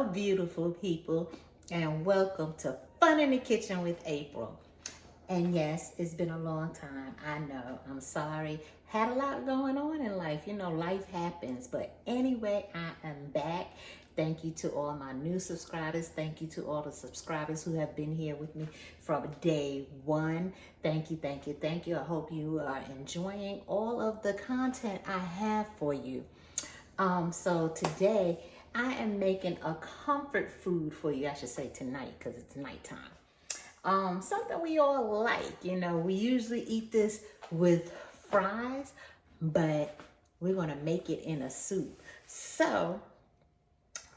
Hello, beautiful people, and welcome to Fun in the Kitchen with April. And yes, it's been a long time. I know. I'm sorry. Had a lot going on in life. You know, life happens. But anyway, I am back. Thank you to all my new subscribers. Thank you to all the subscribers who have been here with me from day one. Thank you, thank you, thank you. I hope you are enjoying all of the content I have for you. So today I am making a comfort food for you. I should say tonight because it's nighttime. Something we all like. You know, we usually eat this with fries, but we're gonna make it in a soup. So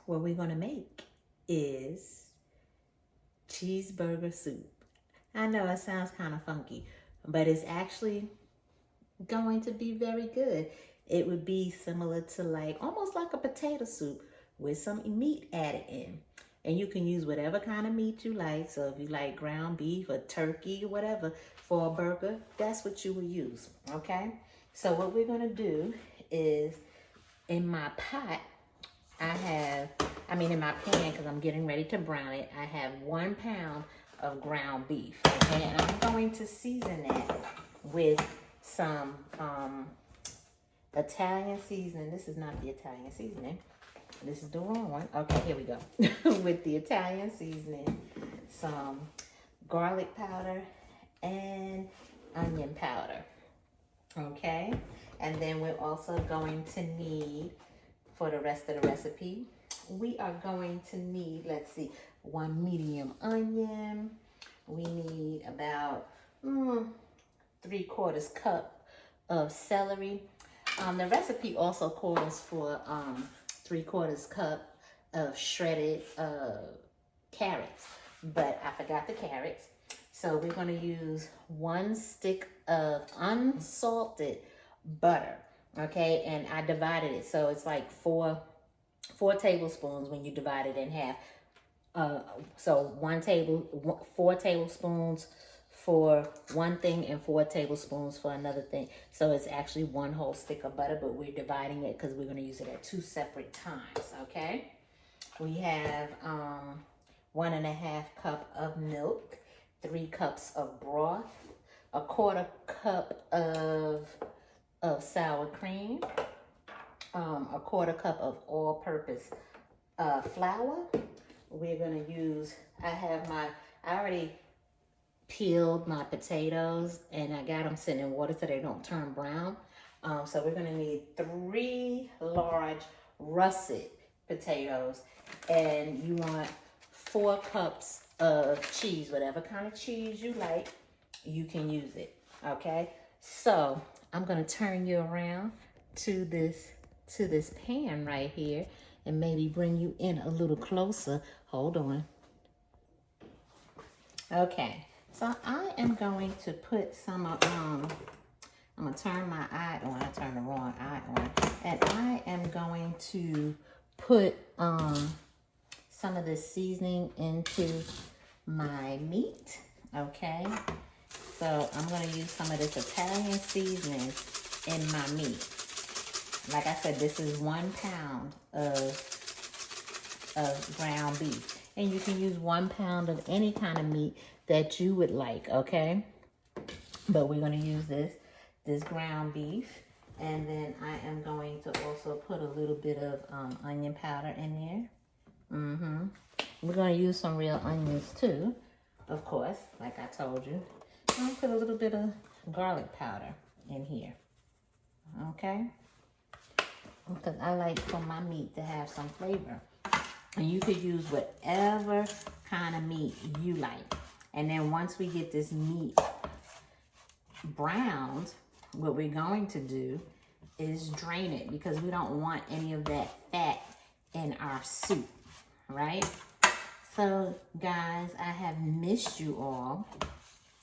what we're gonna make is cheeseburger soup. I know it sounds kind of funky, but it's actually going to be very good. It would be similar to almost like a potato soup with some meat added in. And you can use whatever kind of meat you like. So if you like ground beef or turkey or whatever for a burger, that's what you will use, okay? So what we're gonna do is, in my pot, in my pan, because I'm getting ready to brown it, I have 1 pound of ground beef, okay? And I'm going to season that with some Italian seasoning. This is not the Italian seasoning. This is the wrong one. Okay, here we go. With the Italian seasoning, some garlic powder and onion powder. Okay? And then we're also going to need, for the rest of the recipe, we are going to need, 1 medium onion. We need about 3/4 cup of celery. The recipe also calls for 3/4 cup of shredded carrots, but I forgot the carrots. So we're going to use 1 stick of unsalted butter, okay? And I divided it, so it's like 4 tablespoons when you divide it in half. So 4 tablespoons for one thing and 4 tablespoons for another thing. So it's actually 1 whole stick of butter, but we're dividing it because we're going to use it at 2 separate times, okay? We have 1.5 cup of milk, 3 cups of broth, 1/4 cup of sour cream, 1/4 cup of all-purpose flour. We're going to use, I already peeled my potatoes and I got them sitting in water so they don't turn brown. So we're going to need 3 large russet potatoes, and you want 4 cups of cheese. Whatever kind of cheese you like, you can use it, okay? So I'm going to turn you around to this pan right here and maybe bring you in a little closer. Hold on. Okay. So I am going to put some of, I'm going to turn my eye on. I turned the wrong eye on. And I am going to put some of this seasoning into my meat, okay? So I'm going to use some of this Italian seasoning in my meat. Like I said, this is 1 pound of ground beef. And you can use 1 pound of any kind of meat that you would like, okay? But we're going to use this ground beef. And then I am going to also put a little bit of onion powder in there. We're going to use some real onions too, of course, like I told you. I'm going to put a little bit of garlic powder in here, okay? Because I like for my meat to have some flavor. And you could use whatever kind of meat you like. And then once we get this meat browned, what we're going to do is drain it, because we don't want any of that fat in our soup, right? So guys, I have missed you all.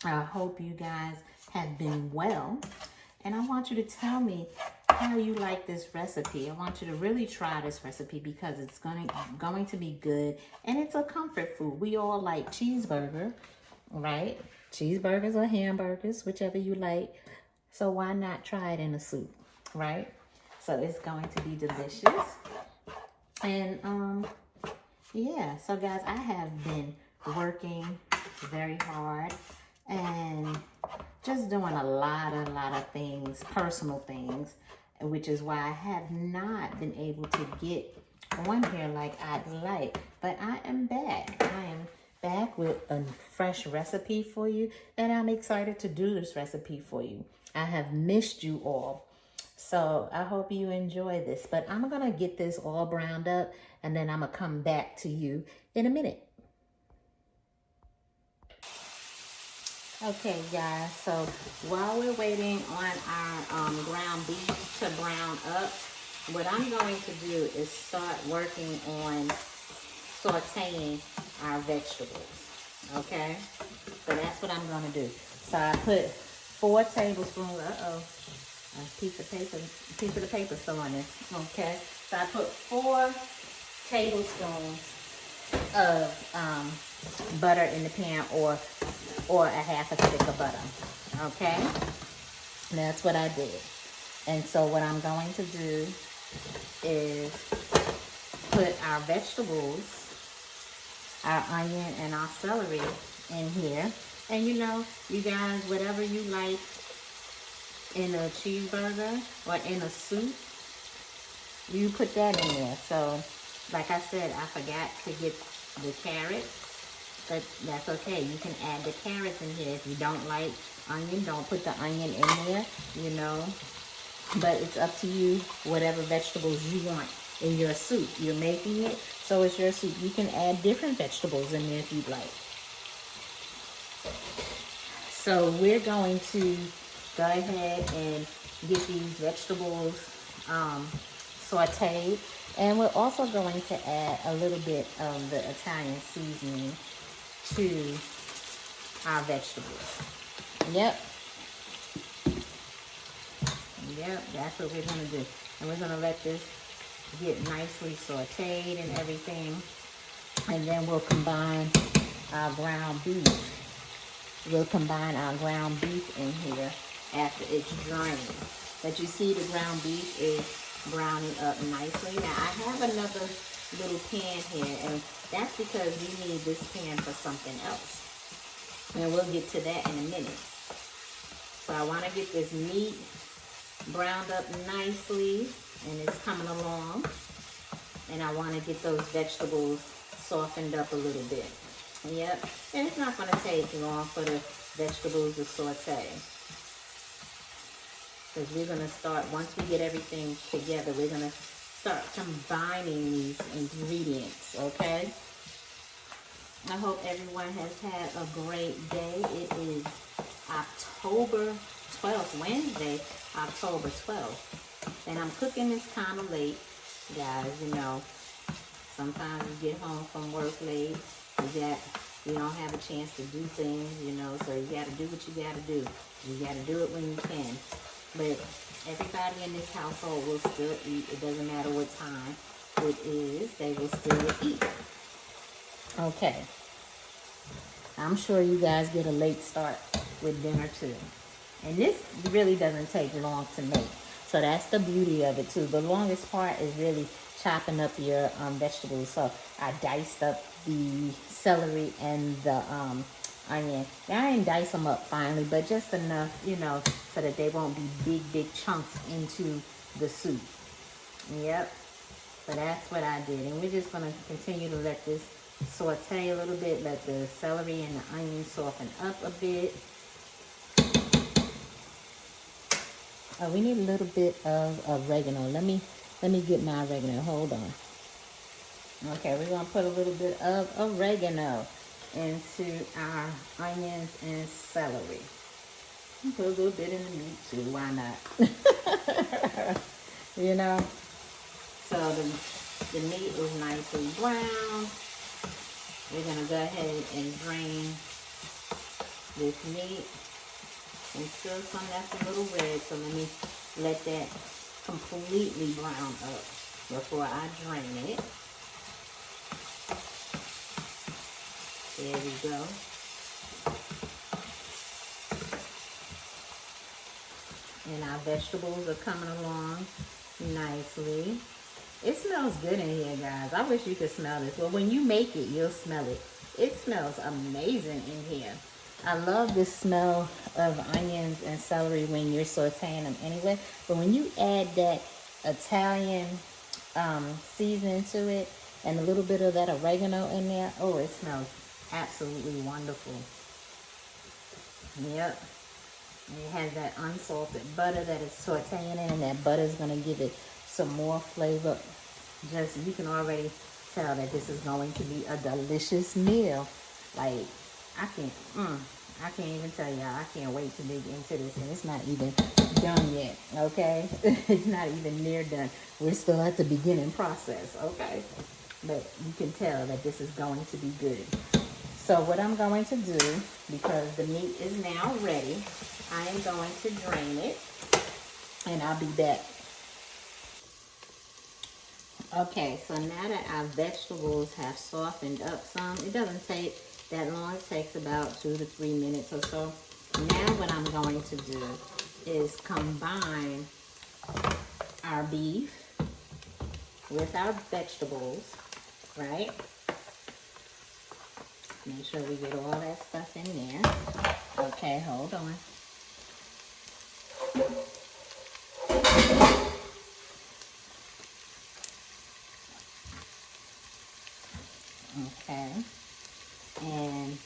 I hope you guys have been well. And I want you to tell me how you like this recipe. I want you to really try this recipe because it's going to be good, and it's a comfort food. We all like cheeseburger, right? Cheeseburgers or hamburgers, whichever you like. So why not try it in a soup, right? So it's going to be delicious. And yeah, so guys, I have been working very hard and just doing a lot of things, personal things, which is why I have not been able to get on here like I'd like. But I am back. I am back with a fresh recipe for you, and I'm excited to do this recipe for you. I have missed you all. So I hope you enjoy this, but I'm gonna get this all browned up and then I'm gonna come back to you in a minute. Okay guys, so while we're waiting on our ground beef to brown up, what I'm going to do is start working on sauteing our vegetables, okay? So that's what I'm gonna do. So I put 4 tablespoons, a piece of the paper still on there, okay? So I put 4 tablespoons of butter in the pan, or a half a stick of butter, okay? That's what I did. And so what I'm going to do is put our vegetables, our onion and our celery in here. And you know, you guys, whatever you like in a cheeseburger or in a soup, you put that in there. So, like I said, I forgot to get the carrots, but that's okay. You can add the carrots in here. If you don't like onion, don't put the onion in there, you know. But it's up to you, whatever vegetables you want in your soup. You're making it, so it's your soup. You can add different vegetables in there if you'd like. So we're going to go ahead and get these vegetables sauteed. And we're also going to add a little bit of the Italian seasoning to our vegetables. Yep, that's what we're going to do. And we're going to let this get nicely sauteed and everything. And then we'll combine our ground beef. We'll combine our ground beef in here after it's drained. But you see the ground beef is browning up nicely. Now I have another little pan here, and that's because we need this pan for something else. And we'll get to that in a minute. So I want to get this meat browned up nicely, and it's coming along. And I want to get those vegetables softened up a little bit. Yep, and it's not going to take long for the vegetables to saute. Because we're going to start, once we get everything together, we're going to start combining these ingredients, okay? I hope everyone has had a great day. It is October 12th, Wednesday, October 12th. And I'm cooking this kind of late, guys, you know. Sometimes you get home from work late. You don't have a chance to do things, you know, so you got to do what you got to do. You got to do it when you can. But everybody in this household will still eat. It doesn't matter what time it is. They will still eat. Okay. I'm sure you guys get a late start with dinner too. And this really doesn't take long to make. So that's the beauty of it too. The longest part is really chopping up your vegetables. So I diced up the celery and the onion. Now I didn't dice them up finely, but just enough, you know, so that they won't be big chunks into the soup. Yep. So that's what I did. And we're just going to continue to let this saute a little bit. Let the celery and the onion soften up a bit. We need a little bit of oregano. Let me get my oregano. Hold on. Okay, we're going to put a little bit of oregano into our onions and celery. Put a little bit in the meat too. Why not? You know? So the meat is nicely brown. We're going to go ahead and drain this meat. And still some that's a little red, so let that completely brown up before I drain it. There we go. And our vegetables are coming along nicely. It smells good in here, guys. I wish you could smell this. Well, when you make it, you'll smell it. It smells amazing in here. I love the smell of onions and celery when you're sauteing them anyway. But when you add that Italian seasoning to it and a little bit of that oregano in there, oh, it smells absolutely wonderful. Yep. And it has that unsalted butter that is sauteing in, and that butter is going to give it some more flavor. Just, you can already tell that this is going to be a delicious meal. Like, I can't even tell y'all. I can't wait to dig into this, and it's not even done yet, okay? It's not even near done. We're still at the beginning process, okay? But you can tell that this is going to be good. So what I'm going to do, because the meat is now ready, I am going to drain it, and I'll be back. Okay, so now that our vegetables have softened up some, it doesn't take that long. It takes about 2 to 3 minutes or so. Now what I'm going to do is combine our beef with our vegetables, right? Make sure we get all that stuff in there. Okay, hold on. Okay, and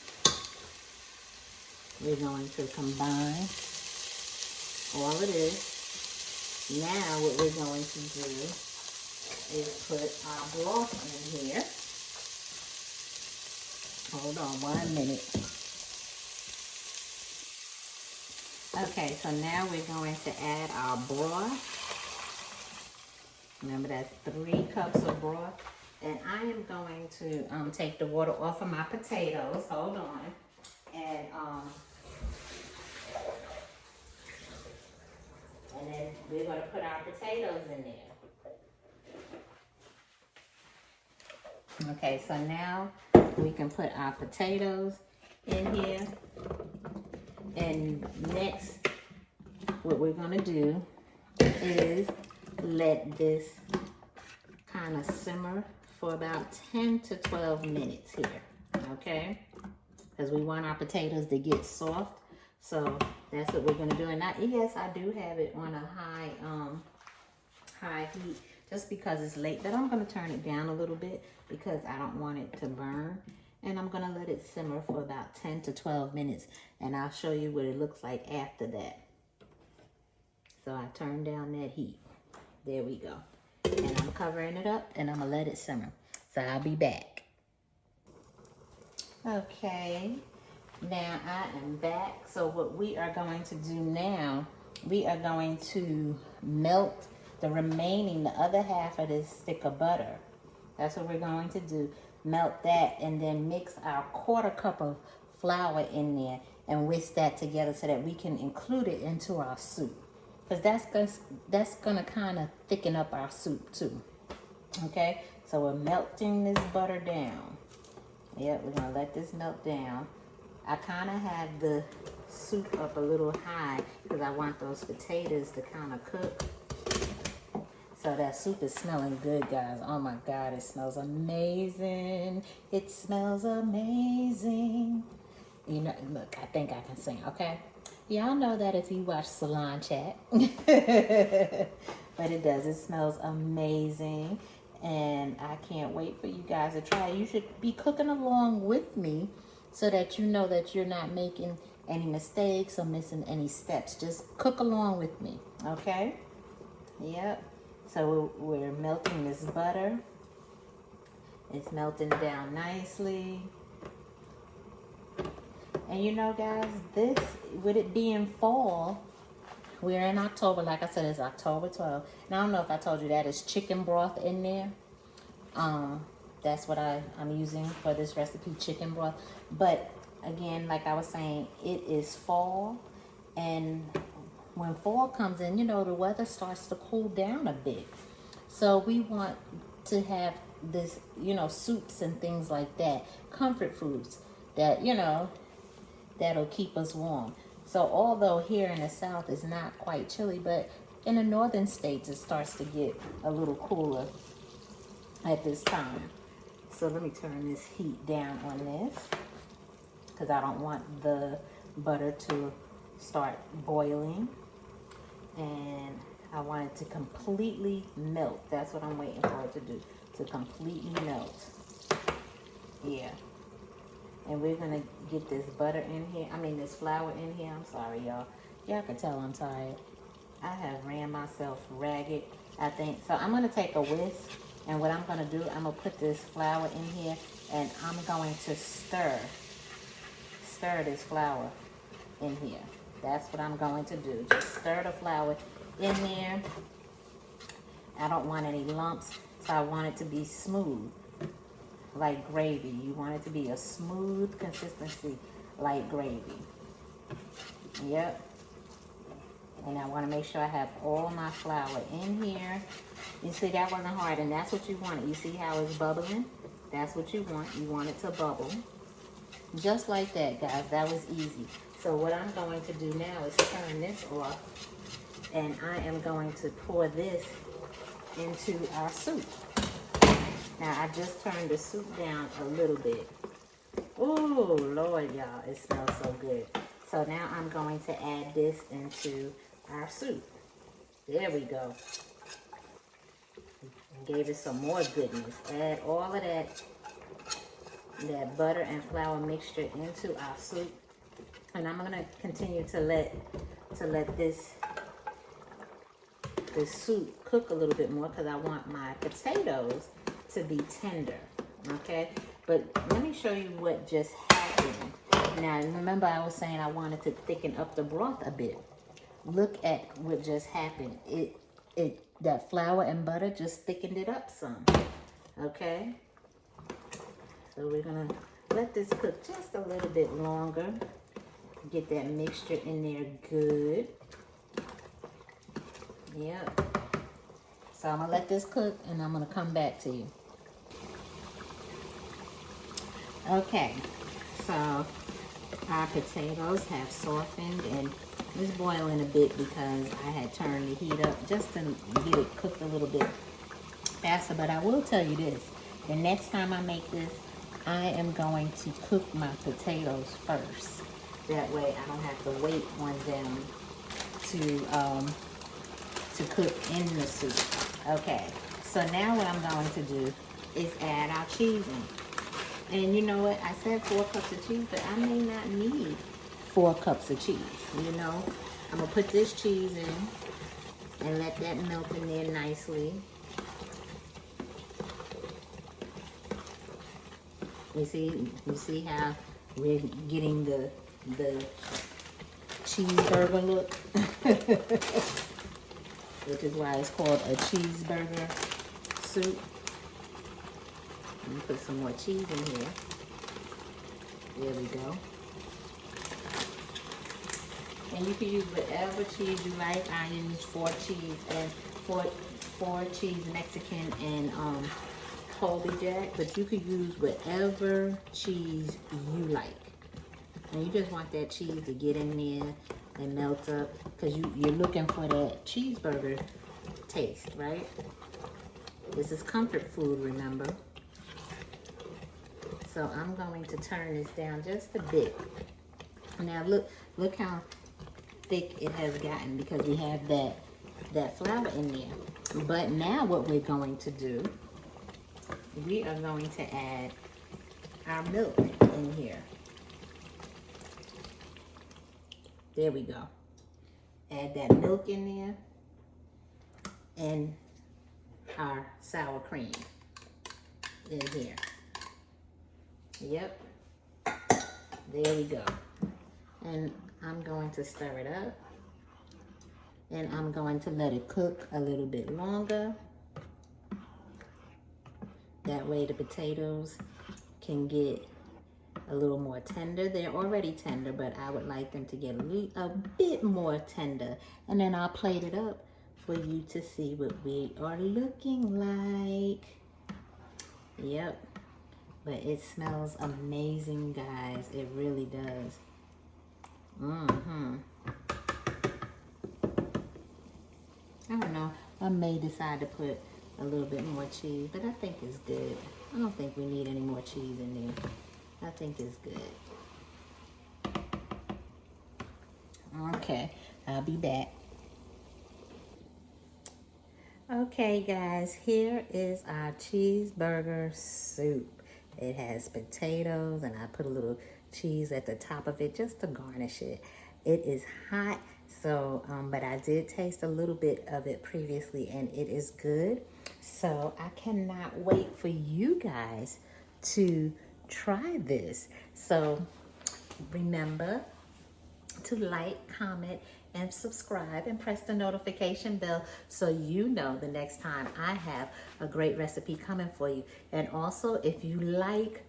we're going to combine all of this. Now what we're going to do is put our broth in here. Hold on 1 minute. Okay, so now we're going to add our broth. Remember, that's 3 cups of broth. And I am going to take the water off of my potatoes. Hold on. And then we're going to put our potatoes in there. Okay, so now we can put our potatoes in here. And next, what we're going to do is let this kind of simmer for about 10 to 12 minutes here, okay? Because we want our potatoes to get soft. So that's what we're going to do. And yes, I do have it on a high heat just because it's late. But I'm going to turn it down a little bit because I don't want it to burn. And I'm going to let it simmer for about 10 to 12 minutes. And I'll show you what it looks like after that. So I turn down that heat. There we go. And I'm covering it up and I'm going to let it simmer. So I'll be back. Okay. Now I am back. So what we are going to do now, we are going to melt the other half of this stick of butter. That's what we're going to do. Melt that and then mix our 1/4 cup of flour in there and whisk that together so that we can include it into our soup. Because that's going to kind of thicken up our soup too. Okay, so we're melting this butter down. Yep, we're going to let this melt down. I kind of have the soup up a little high because I want those potatoes to kind of cook. So that soup is smelling good, guys. Oh my God, it smells amazing. It smells amazing. You know, look, I think I can sing, okay? Y'all know that if you watch Salon Chat. But it does. It smells amazing. And I can't wait for you guys to try it. You should be cooking along with me so that you know that you're not making any mistakes or missing any steps. Just cook along with me, okay? Yep. So we're melting this butter. It's melting down nicely. And you know, guys, this, with it being fall, we're in October. Like I said, it's October 12th. And I don't know if I told you that is chicken broth in there. That's what I'm using for this recipe, chicken broth. But again, like I was saying, it is fall. And when fall comes in, you know, the weather starts to cool down a bit. So we want to have this, you know, soups and things like that, comfort foods that, you know, that'll keep us warm. So although here in the South it's not quite chilly, but in the northern states it starts to get a little cooler. at this time. So let me turn this heat down on this because I don't want the butter to start boiling. And I want it to completely melt. That's what I'm waiting for it to do, to completely melt. Yeah. And we're gonna get this butter in here. I mean, this flour in here. I'm sorry, y'all. Y'all can tell I'm tired. I have ran myself ragged, I think. So I'm gonna take a whisk, and what I'm gonna do, I'm gonna put this flour in here, and I'm going to stir this flour in here. That's what I'm going to do. Just stir the flour in there. I don't want any lumps, so I want it to be smooth, like gravy. You want it to be a smooth consistency, like gravy. Yep. And I want to make sure I have all my flour in here. You see, that wasn't hard, and that's what you want. You see how it's bubbling? That's what you want. You want it to bubble. Just like that, guys. That was easy. So what I'm going to do now is turn this off, and I am going to pour this into our soup. Now, I just turned the soup down a little bit. Oh, Lord, y'all, it smells so good. So now I'm going to add this into our soup. There we go. And gave it some more goodness. Add all of that butter and flour mixture into our soup. And I'm gonna continue to let this soup cook a little bit more because I want my potatoes to be tender. Okay, but let me show you what just happened. Now remember I was saying I wanted to thicken up the broth a bit. Look at what just happened. That flour and butter just thickened it up some. Okay, so we're gonna let this cook just a little bit longer. Get that mixture in there good. Yep. So I'm gonna let this cook and I'm gonna come back to you. Okay, so our potatoes have softened and it's boiling a bit because I had turned the heat up just to get it cooked a little bit faster. But I will tell you this, the next time I make this, I am going to cook my potatoes first. That way I don't have to wait on them to cook in the soup. Okay, so now what I'm going to do is add our cheese in. And you know what? I said 4 cups of cheese, but I may not need 4 cups of cheese. You know, I'm gonna put this cheese in and let that melt in there nicely. You see how we're getting the cheeseburger look, which is why it's called a cheeseburger soup. Let me put some more cheese in here. There we go. And you can use whatever cheese you like. I use 4 cheese and 4 cheese Mexican and Colby Jack, but you could use whatever cheese you like. And you just want that cheese to get in there and melt up because you're looking for that cheeseburger taste, right? This is comfort food, remember? So I'm going to turn this down just a bit. Now look how thick it has gotten because we have that flour in there. But now what we're going to do, we are going to add our milk in here. There we go. Add that milk in there and our sour cream in here. Yep. There we go. And I'm going to stir it up. And I'm going to let it cook a little bit longer. That way the potatoes can get a little more tender. They're already tender, but I would like them to get a bit more tender. And then I'll plate it up for you to see what we are looking like. Yep. But it smells amazing, guys. It really does. I don't know. I may decide to put a little bit more cheese, but I think it's good. I don't think we need any more cheese in there. I think it's good. Okay, I'll be back. Okay guys, here is our cheeseburger soup. It has potatoes and I put a little cheese at the top of it just to garnish it. It is hot, so but I did taste a little bit of it previously and it is good. So I cannot wait for you guys to try this. So remember to like, comment, and subscribe and press the notification bell so you know the next time I have a great recipe coming for you. And also, if you like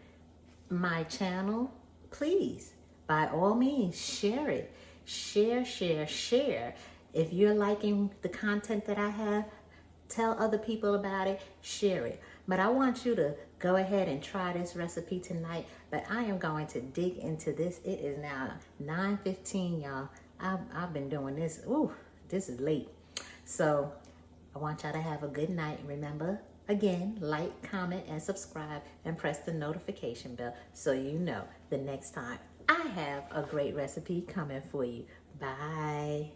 my channel, please, by all means, share it. Share, share, share. If you're liking the content that I have, tell other people about it, share it. But I want you to go ahead and try this recipe tonight. But I am going to dig into this. It is now 9:15, y'all. I've been doing this. Ooh, this is late. So I want y'all to have a good night. Remember, again, like, comment, and subscribe, and press the notification bell so you know the next time I have a great recipe coming for you. Bye.